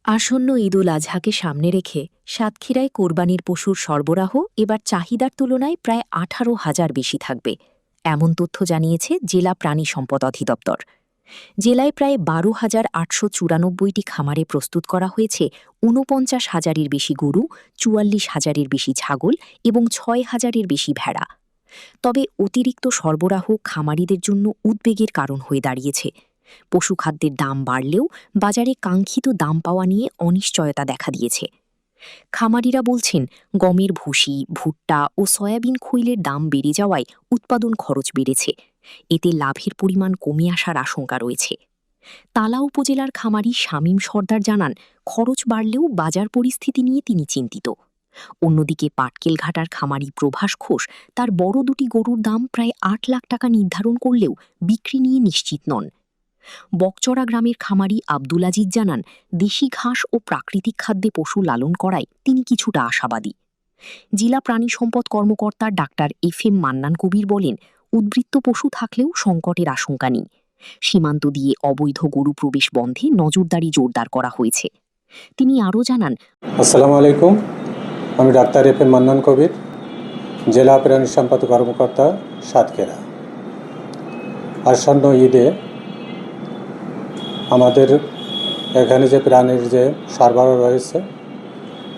আসন্ন ঈদুল আজহাকে সামনে রেখে সাতক্ষীরায় কোরবানির পশুর সরবরাহ এবার চাহিদার তুলনায় প্রায় 18,000 বেশি থাকবে, এমন তথ্য জানিয়েছে জেলা প্রাণী সম্পদ অধিদপ্তর। জেলায় প্রায় 12,894টি খামারে প্রস্তুত করা হয়েছে 49,000-এর বেশি গরু, 44,000-এর বেশি ছাগল এবং 6,000-এর বেশি ভেড়া। তবে অতিরিক্ত সরবরাহ খামারিদের জন্য উদ্বেগের কারণ হয়ে দাঁড়িয়েছে। পশুখাদ্যের দাম বাড়লেও বাজারে কাঙ্ক্ষিত দাম পাওয়া নিয়ে অনিশ্চয়তা দেখা দিয়েছে। খামারিরা বলছেন, গমের ভুসি, ভুট্টা ও সয়াবিন খৈলের দাম বেড়ে যাওয়ায় উৎপাদন খরচ বেড়েছে। এতে লাভের পরিমাণ কমে আসার আশঙ্কা রয়েছে। তালা উপজেলার খামারি শামীম সর্দার জানান, খরচ বাড়লেও বাজার পরিস্থিতি নিয়ে তিনি চিন্তিত। অন্যদিকে পাটকেলঘাটার খামারি প্রভাস ঘোষ তার বড় দুটি গরুর দাম প্রায় 8 লাখ টাকা নির্ধারণ করলেও বিক্রি নিয়ে নিশ্চিত নন। বকচড়া গ্রামের খামারি আব্দুল আজিজ জানান, দেশি ঘাস ও প্রাকৃতিক খাদ্যে পশু লালন করায় তিনি কিছুটা আশাবাদী। জেলা প্রাণী সম্পদ কর্মকর্তা ডাক্তার FM মান্নান কবির বলেন, উদ্বৃত্ত পশু থাকলেও সংকটের আশঙ্কা নেই। সীমান্ত দিয়ে অবৈধ গরু প্রবেশ বন্ধে নজরদারি জোরদার করা হয়েছে। তিনি আরও জানান, আসসালামু আলাইকুম, আমি ডাক্তার FM মান্নান কবির, জেলা প্রাণী সম্পদ কর্মকর্তা, সাতক্ষীরা। আসন্ন ঈদে আমাদের এখানে যে প্রাণীর যে সরবরাহ রয়েছে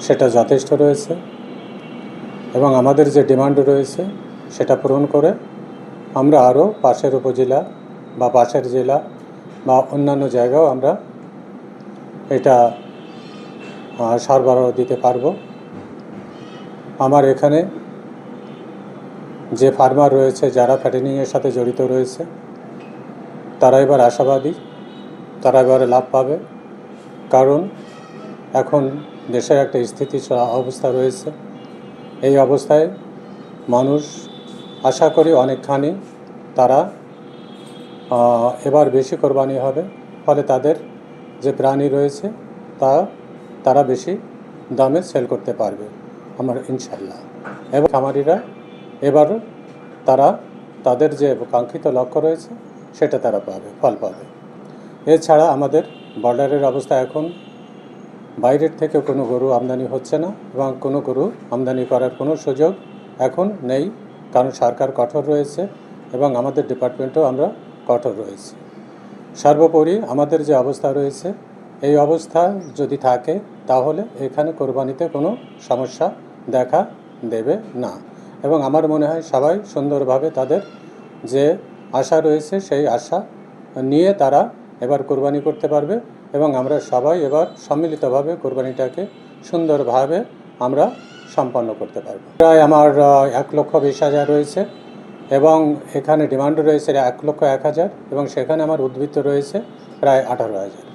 সেটা যথেষ্ট রয়েছে এবং আমাদের যে ডিমান্ড রয়েছে সেটা পূরণ করে আমরা আরও পাশের উপজেলা বা পাশের জেলা বা অন্যান্য জায়গাও আমরা এটা সরবরাহ দিতে পারবো। আমার এখানে যে ফার্মার রয়েছে, যারা ফ্যাটেনিংয়ের সাথে জড়িত রয়েছে, তারা এবার আশাবাদী, তারা এবারে লাভ পাবে। কারণ এখন দেশের একটা স্থিতিশীল অবস্থা রয়েছে। এই অবস্থায় মানুষ আশা করি অনেকখানি তারা এবার বেশি কোরবানি হবে, ফলে তাদের যে প্রাণী রয়েছে তারা বেশি দামে সেল করতে পারবে আমার ইনশাল্লাহ। এবং খামারিরা এবার তাদের যে কাঙ্ক্ষিত লক্ষ্য রয়েছে সেটা তারা ফল পাবে। এছাড়া আমাদের বর্ডারের অবস্থা এখন বাইরের থেকে কোনো গরু আমদানি হচ্ছে না এবং কোনো গরু আমদানি করার কোনো সুযোগ এখন নেই, কারণ সরকার কঠোর রয়েছে এবং আমাদের ডিপার্টমেন্টও আমরা কঠোর রয়েছে। সর্বোপরি আমাদের যে অবস্থা রয়েছে, এই অবস্থা যদি থাকে তাহলে এখানে কোরবানিতে কোনো সমস্যা দেখা দেবে না এবং আমার মনে হয় সবাই সুন্দরভাবে তাদের যে আশা রয়েছে সেই আশা নিয়ে তারা এবার কোরবানি করতে পারবে এবং আমরা সবাই এবার সম্মিলিতভাবে কোরবানিটাকে সুন্দরভাবে আমরা সম্পন্ন করতে পারব। প্রায় আমার 1,20,000 রয়েছে এবং এখানে ডিমান্ড রয়েছে 1,01,000 এবং সেখানে আমার উদ্বৃত্ত রয়েছে প্রায় 18,000।